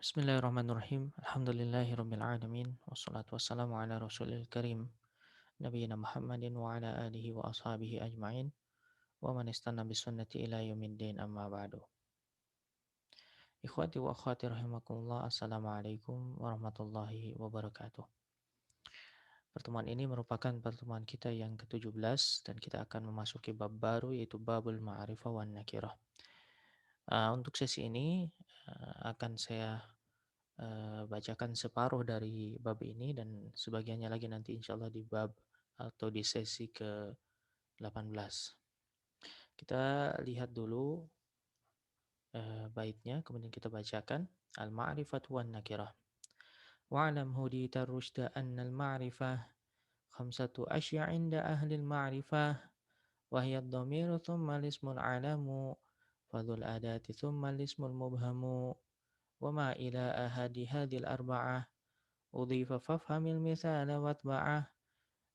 Bismillahirrahmanirrahim. Alhamdulillahirabbil alamin wassalatu wassalamu ala rasulil karim nabiyina Muhammadin wa ala alihi wa ashabihi ajmain wa man istanna bisunnati ila yaumiddin amma ba'du. Ikhwati wa akhwati rahimakumullah. Assalamualaikum warahmatullahi wabarakatuh. Pertemuan ini merupakan pertemuan kita yang ke-17 dan kita akan memasuki bab baru yaitu babul ma'rifah wan nakirah. Untuk sesi ini akan saya bacakan separuh dari bab ini dan sebagiannya lagi nanti insya Allah di bab atau di sesi ke-18. Kita lihat dulu baitnya, kemudian kita bacakan. Al-ma'rifat wan nakirah. Wa'lam hudita rushda anna al-ma'rifah khamsatu asya' inda ahli al-ma'rifah wa hiya ad-dhamiru thumma al-ismul alamu fadhul adati thumma al-ismul mubhamu wa ma ila ahadi hadhil arba'ah udhifa fafhamil misala watba'ah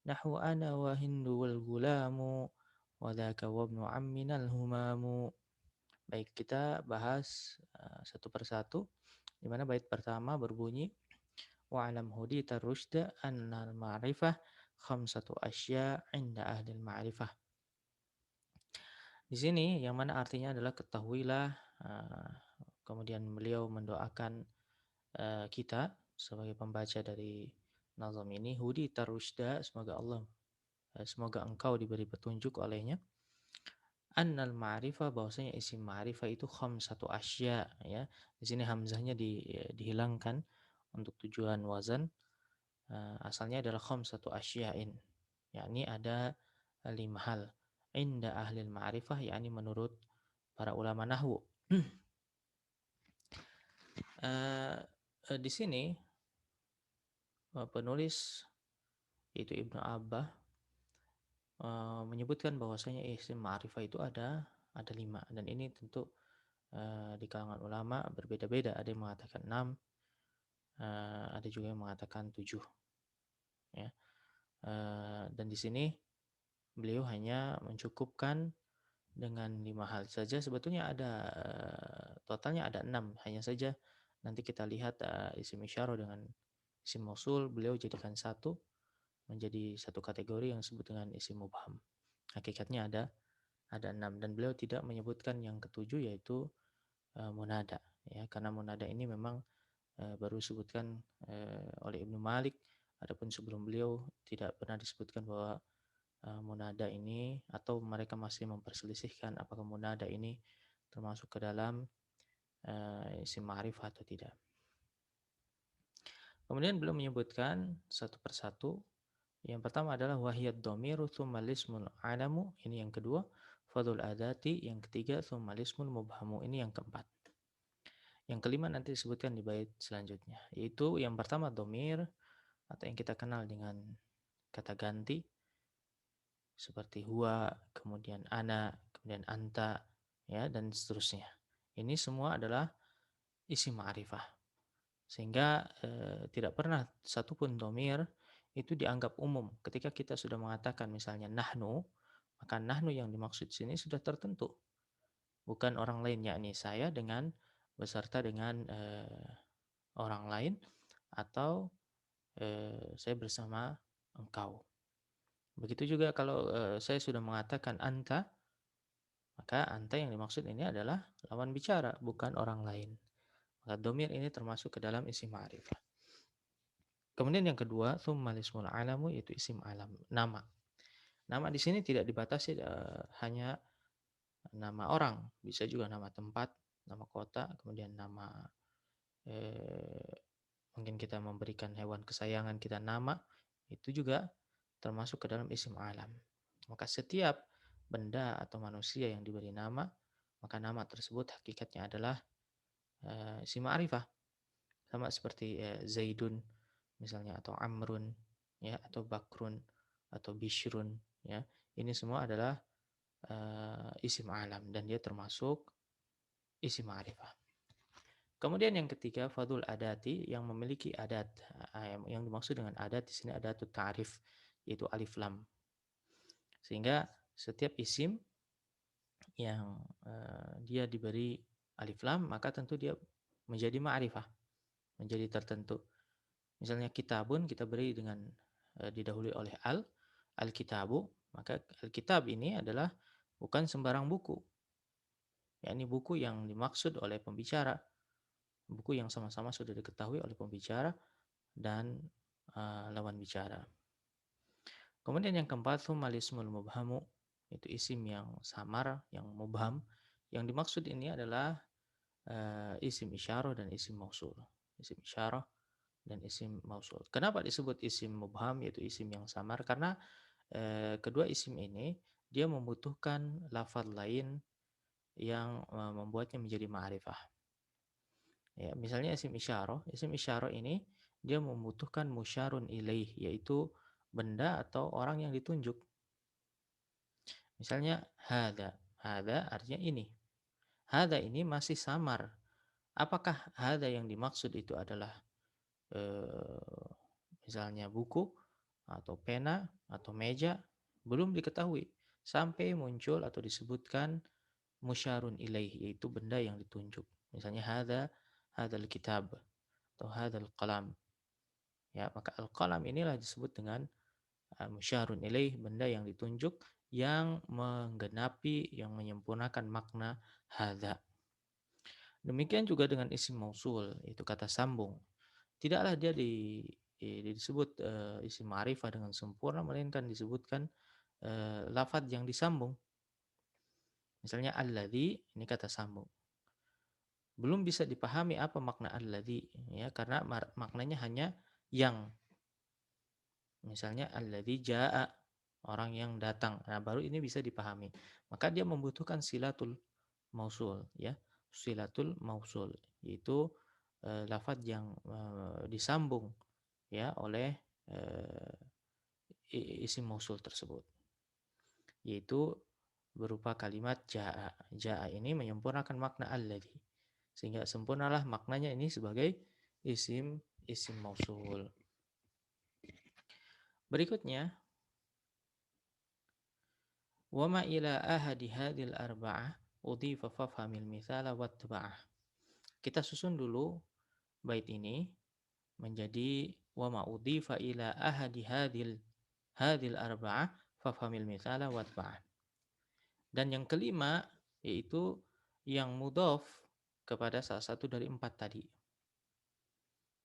nahu ana wa hindu wal gulamu wa dhaka wa ibnu amminal humamu. Baik, kita bahas satu persatu, di mana bait pertama berbunyi wa alam hudita rusyda annal ma'rifah khamsatu asya' inda ahlil ma'rifah. Di sini yang mana artinya adalah ketahuilah, kemudian beliau mendoakan kita sebagai pembaca dari nazam ini, hudi tarusyda, semoga engkau diberi petunjuk olehnya. Annal ma'rifah, bahwasanya isim ma'rifah itu khamsatu asya, ya. Di sini hamzahnya dihilangkan untuk tujuan wazan. Asalnya adalah khamsatu asya'in, yakni ada 5 hal. Inda ahli ma'rifah, yakni menurut para ulama nahwu. Di sini penulis itu Ibnu Abbah menyebutkan bahwasanya isim ma'rifah itu ada 5, dan ini tentu di kalangan ulama berbeda-beda. Ada yang mengatakan 6, ada juga yang mengatakan 7, ya. Dan di sini beliau hanya mencukupkan dengan 5 hal saja. Sebetulnya ada totalnya ada 6, hanya saja nanti kita lihat isim isyarah dengan isim mausul beliau jadikan satu, menjadi satu kategori yang disebut dengan isim mubham. Hakikatnya ada 6, dan beliau tidak menyebutkan yang ketujuh yaitu munada, ya, karena munada ini memang baru disebutkan oleh Ibnu Malik. Adapun sebelum beliau tidak pernah disebutkan bahwa munada ini, atau mereka masih memperselisihkan apakah munada ini termasuk ke dalam isim ma'rifah atau tidak. Kemudian beliau menyebutkan satu persatu. Yang pertama adalah wahiyad dhamiru tsumma lismul alamu, ini yang kedua. Fadul adati, yang ketiga. Tsumma lismul mubhamu, ini yang keempat. Yang kelima nanti disebutkan di bait selanjutnya, yaitu yang pertama dhamir, atau yang kita kenal dengan kata ganti seperti huwa, kemudian ana, kemudian anta, ya, dan seterusnya. Ini semua adalah isim ma'rifah, sehingga tidak pernah satupun dhamir itu dianggap umum. Ketika kita sudah mengatakan misalnya nahnu, maka nahnu yang dimaksud sini sudah tertentu, bukan orang lain, yakni saya dengan beserta dengan orang lain, atau saya bersama engkau. Begitu juga kalau saya sudah mengatakan anta, maka anta yang dimaksud ini adalah lawan bicara, bukan orang lain. Maka domir ini termasuk ke dalam isim ma'rifah. Kemudian yang kedua, tsummal ismul alamu, yaitu isim alam, nama. Nama di sini tidak dibatasi hanya nama orang, bisa juga nama tempat, nama kota, kemudian nama eh, mungkin kita memberikan hewan kesayangan kita nama, itu juga termasuk ke dalam isim alam. Maka setiap benda atau manusia yang diberi nama, maka nama tersebut hakikatnya adalah isim ma'rifah. Sama seperti Zaidun misalnya, atau Amrun, ya, atau Bakrun, atau Bishrun, ya. Ini semua adalah isim alam dan dia termasuk isim ma'rifah. Kemudian yang ketiga, fadul adati, yang memiliki adat. Yang dimaksud dengan adat di sini adatut ta'rif, yaitu alif lam. Sehingga setiap isim yang dia diberi alif lam, maka tentu dia menjadi ma'rifah. menjadi tertentu. Misalnya kitabun kita beri dengan didahului oleh al-kitabu, maka al-kitab ini adalah bukan sembarang buku, yakni buku yang dimaksud oleh pembicara, buku yang sama-sama sudah diketahui oleh pembicara dan lawan bicara. Kemudian yang keempat, tsummal ismul mubhamu, itu isim yang samar, yang mubham. Yang dimaksud ini adalah isim isyarah dan isim mausul. Isim isyarah dan isim mausul. Kenapa disebut isim mubham, yaitu isim yang samar? Karena kedua isim ini dia membutuhkan lafaz lain yang membuatnya menjadi ma'rifah. Ya, misalnya isim isyarah ini dia membutuhkan musyarun ilaih, yaitu benda atau orang yang ditunjuk. Misalnya hada, hada artinya ini. Hada ini masih samar. Apakah hada yang dimaksud itu adalah misalnya buku atau pena atau meja? Belum diketahui sampai muncul atau disebutkan musyarun ilaih, yaitu benda yang ditunjuk. Misalnya hadal kitab atau hadal qalam. Ya, maka al-qalam inilah disebut dengan musyarun ilaih, benda yang ditunjuk yang menggenapi, yang menyempurnakan makna hadza. Demikian juga dengan isim mausul, itu kata sambung. Tidaklah dia disebut isim ma'rifah dengan sempurna, melainkan disebutkan lafaz yang disambung. Misalnya alladzi, ini kata sambung. Belum bisa dipahami apa makna alladzi, ya, karena maknanya hanya yang. Misalnya alladzi jaa, orang yang datang. Nah, baru ini bisa dipahami. Maka dia membutuhkan silatul mausul, ya. Silatul mausul, yaitu lafaz yang disambung, ya, oleh isim mausul tersebut. Yaitu berupa kalimat jaa. Jaa ini menyempurnakan makna alladzi. Sehingga sempurnalah maknanya ini sebagai isim mausul. Berikutnya, wama ila ahadi hadil arba'ah udhifa fafhamil mithala watba'ah. Kita susun dulu bait ini menjadi wama udhifa ila ahadi hadil arba'ah fafhamil mithala watba'ah. Dan yang kelima yaitu yang mudhof kepada salah satu dari empat tadi.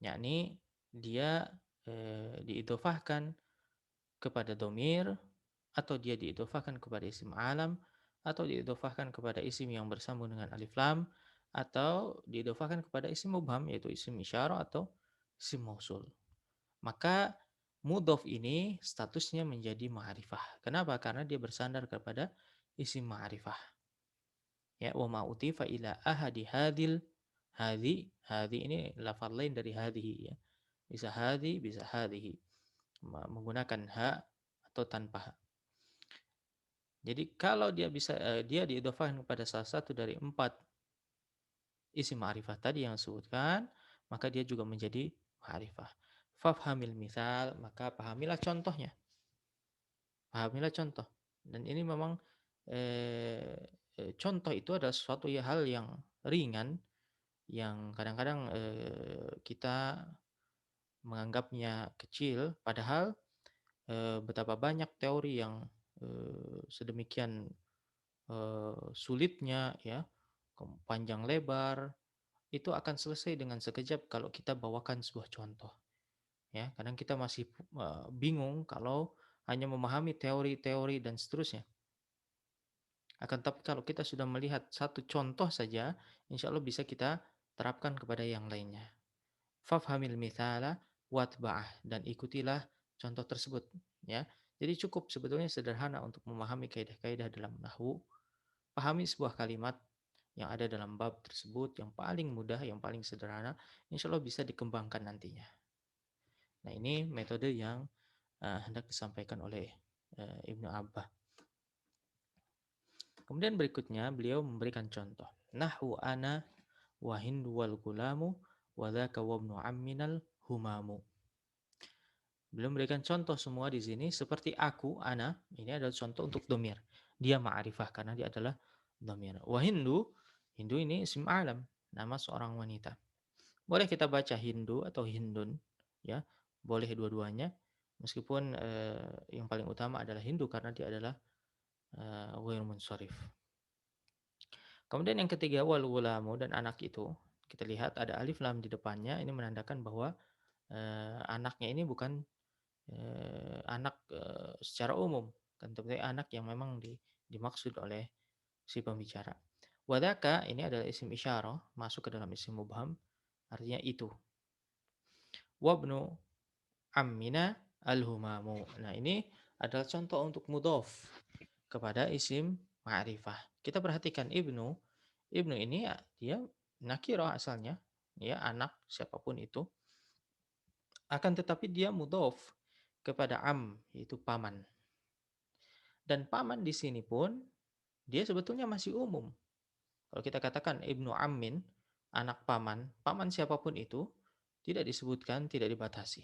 Yakni dia diidhofahkan kepada domir, atau dia diidhofahkan kepada isim alam, atau diidhofahkan kepada isim yang bersambung dengan alif lam, atau diidhofahkan kepada isim mubham, yaitu isim isyarah atau isim mausul. Maka mudhof ini statusnya menjadi ma'rifah. Kenapa? Karena dia bersandar kepada isim ma'rifah. Ya, wa ma utifa ila ahadi hadil, hadi ini lafaz lain dari hadhihi, ya. Bisa hadi, bisa hadhihi. Menggunakan ha atau tanpa ha. Jadi kalau dia bisa dia diidhofahkan kepada salah satu dari empat isim ma'rifah tadi yang disebutkan, maka dia juga menjadi ma'rifah. Fafhamil misal, maka pahamilah contohnya. Pahamilah contoh. Dan ini memang contoh itu adalah suatu hal yang ringan, yang kadang-kadang kita menganggapnya kecil, padahal betapa banyak teori yang sedemikian sulitnya, ya, panjang lebar, itu akan selesai dengan sekejap kalau kita bawakan sebuah contoh. Ya, kadang kita masih bingung kalau hanya memahami teori-teori dan seterusnya. Akan tapi kalau kita sudah melihat satu contoh saja, insya Allah bisa kita terapkan kepada yang lainnya. Fafhamil mithala watba'ah, dan ikutilah contoh tersebut, ya. Jadi cukup sebetulnya sederhana untuk memahami kaidah-kaidah dalam nahwu. Pahami sebuah kalimat yang ada dalam bab tersebut yang paling mudah, yang paling sederhana, insya Allah bisa dikembangkan nantinya. Nah, ini metode yang hendak disampaikan oleh Ibnu Abbah. Kemudian berikutnya beliau memberikan contoh. Nahwu ana wa hindu wal gulamu wa dzaka wa ibnu amminal humamu. Beliau memberikan contoh semua di sini seperti aku, ana, ini adalah contoh untuk domir. Dia ma'rifah karena dia adalah domir. Wa hindu, hindu ini isim alam, nama seorang wanita. Boleh kita baca Hindu atau Hindun, ya, boleh dua-duanya. Meskipun yang paling utama adalah Hindu karena dia adalah ghairu munsharif. Kemudian yang ketiga wal ghulamu dan anak itu, kita lihat ada alif lam di depannya, ini menandakan bahwa anaknya ini bukan anak secara umum, kan tapi anak yang memang dimaksud oleh si pembicara. Wadaka ini adalah isim isyarah, masuk ke dalam isim mubham, artinya itu. Wabnu ammina al-humamu. Nah, ini adalah contoh untuk mudhof kepada isim ma'rifah. Kita perhatikan ibnu. Ibnu ini ya, dia nakirah asalnya, ya anak siapapun itu. Akan tetapi dia mudhof kepada am, yaitu paman. Dan paman di sini pun dia sebetulnya masih umum. Kalau kita katakan ibnu ammin, anak paman, paman siapapun itu tidak disebutkan, tidak dibatasi.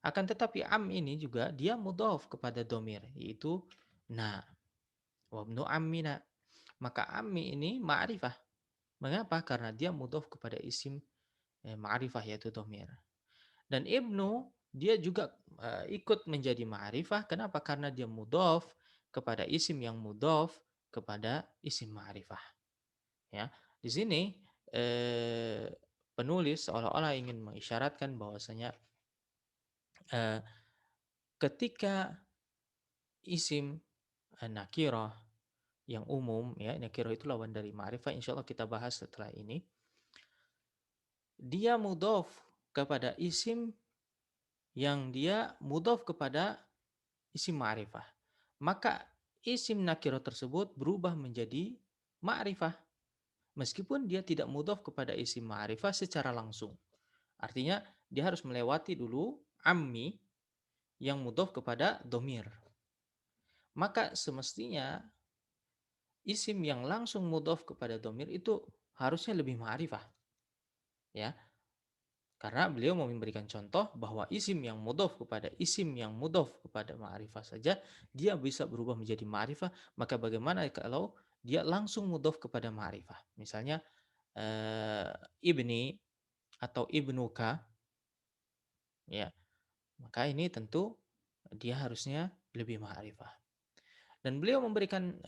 Akan tetapi am ini juga dia mudhof kepada domir, yaitu na, wabnu ammina. Maka ammi ini ma'rifah. Mengapa? Karena dia mudhof kepada isim ma'rifah yaitu domir. Dan ibnu dia juga ikut menjadi ma'rifah. Kenapa? Karena dia mudhof kepada isim yang mudhof kepada isim ma'rifah. Ya, di sini eh, penulis seolah-olah ingin mengisyaratkan bahwasanya eh, ketika isim nakirah yang umum, ya nakirah itu lawan dari ma'rifah, insya Allah kita bahas setelah ini, dia mudhof kepada isim yang dia mudhof kepada isim ma'rifah, maka isim nakirah tersebut berubah menjadi ma'rifah meskipun dia tidak mudhof kepada isim ma'rifah secara langsung. Artinya dia harus melewati dulu ammi yang mudhof kepada domir. Maka semestinya isim yang langsung mudhof kepada domir itu harusnya lebih ma'rifah. Ya, karena beliau mau memberikan contoh bahwa isim yang mudhof kepada isim yang mudhof kepada ma'rifah saja dia bisa berubah menjadi ma'rifah, maka bagaimana kalau dia langsung mudhof kepada ma'rifah? Misalnya eh, ibni atau ibnuka, ya, maka ini tentu dia harusnya lebih ma'rifah. Dan beliau memberikan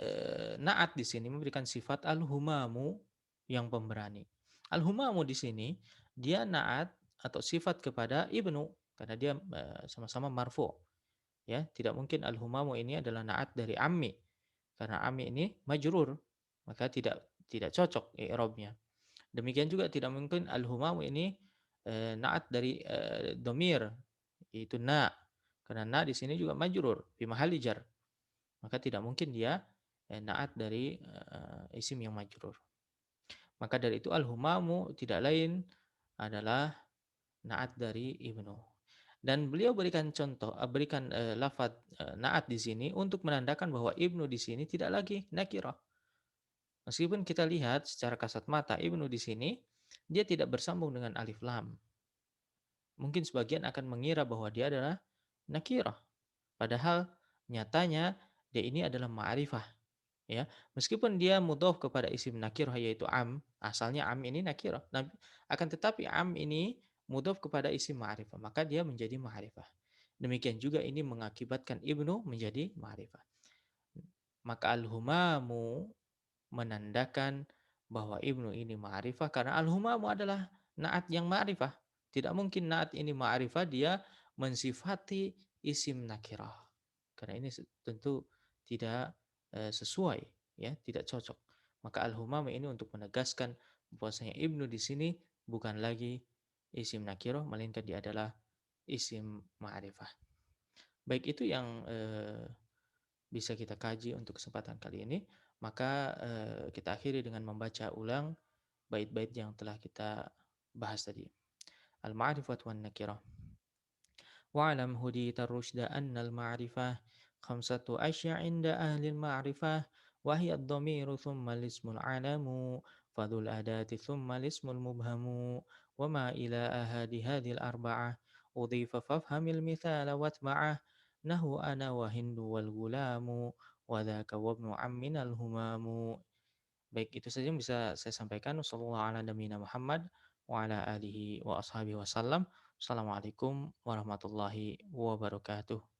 naat di sini, memberikan sifat al-humamu yang pemberani. Al-humamu di sini dia naat atau sifat kepada ibnu karena dia sama-sama marfu. Ya, tidak mungkin al-humamu ini adalah naat dari ammi karena ammi ini majrur, maka tidak cocok i'rabnya. Demikian juga tidak mungkin al-humamu ini naat dari domir yaitu na karena na di sini juga majrur fi mahalli jar, maka tidak mungkin dia naat dari isim yang majrur. Maka dari itu al-humamu tidak lain adalah naat dari ibnu. Dan beliau berikan contoh, berikan lafaz naat di sini untuk menandakan bahwa ibnu di sini tidak lagi nakirah. Meskipun kita lihat secara kasat mata ibnu di sini dia tidak bersambung dengan alif lam. Mungkin sebagian akan mengira bahwa dia adalah nakirah. Padahal nyatanya dia ini adalah ma'rifah, ya. Meskipun dia mudhof kepada isim nakirah yaitu am, asalnya am ini nakirah. Nah, akan tetapi am ini mudhof kepada isim ma'rifah, maka dia menjadi ma'rifah. Demikian juga ini mengakibatkan ibnu menjadi ma'rifah. Maka al-humamu menandakan bahwa ibnu ini ma'rifah karena al-humamu adalah naat yang ma'rifah. Tidak mungkin naat ini ma'rifah dia mensifati isim nakirah. Karena ini tentu tidak sesuai, ya, tidak cocok. Maka al-humamu ini untuk menegaskan bahwasanya ibnu di sini bukan lagi isim nakirah melainkan dia adalah isim ma'rifah. Baik, itu yang bisa kita kaji untuk kesempatan kali ini. Maka kita akhiri dengan membaca ulang bait-bait yang telah kita bahas tadi. Al-ma'rifat wan nakirah. Wa'lam hudita rusyda anna al-ma'rifah khamsatu asya' inda ahli al-ma'rifah wa hiya ad-dhamiru thumma al-ismu al-alamu fadhul adati thumma al-ismu al-mubhamu wa ma ila ahadi hadhihi al-arba'ah udhifa fafhamil mithala watba'ah nahu ana wa hindu wal gulamu wa dhaka wa ibnu ammin al-humamu. Baik, itu saja yang bisa saya sampaikan. Wassallallahu ala nabiyina Muhammad wa ala alihi wa ashabihi wasallam. Assalamualaikum warahmatullahi wabarakatuh.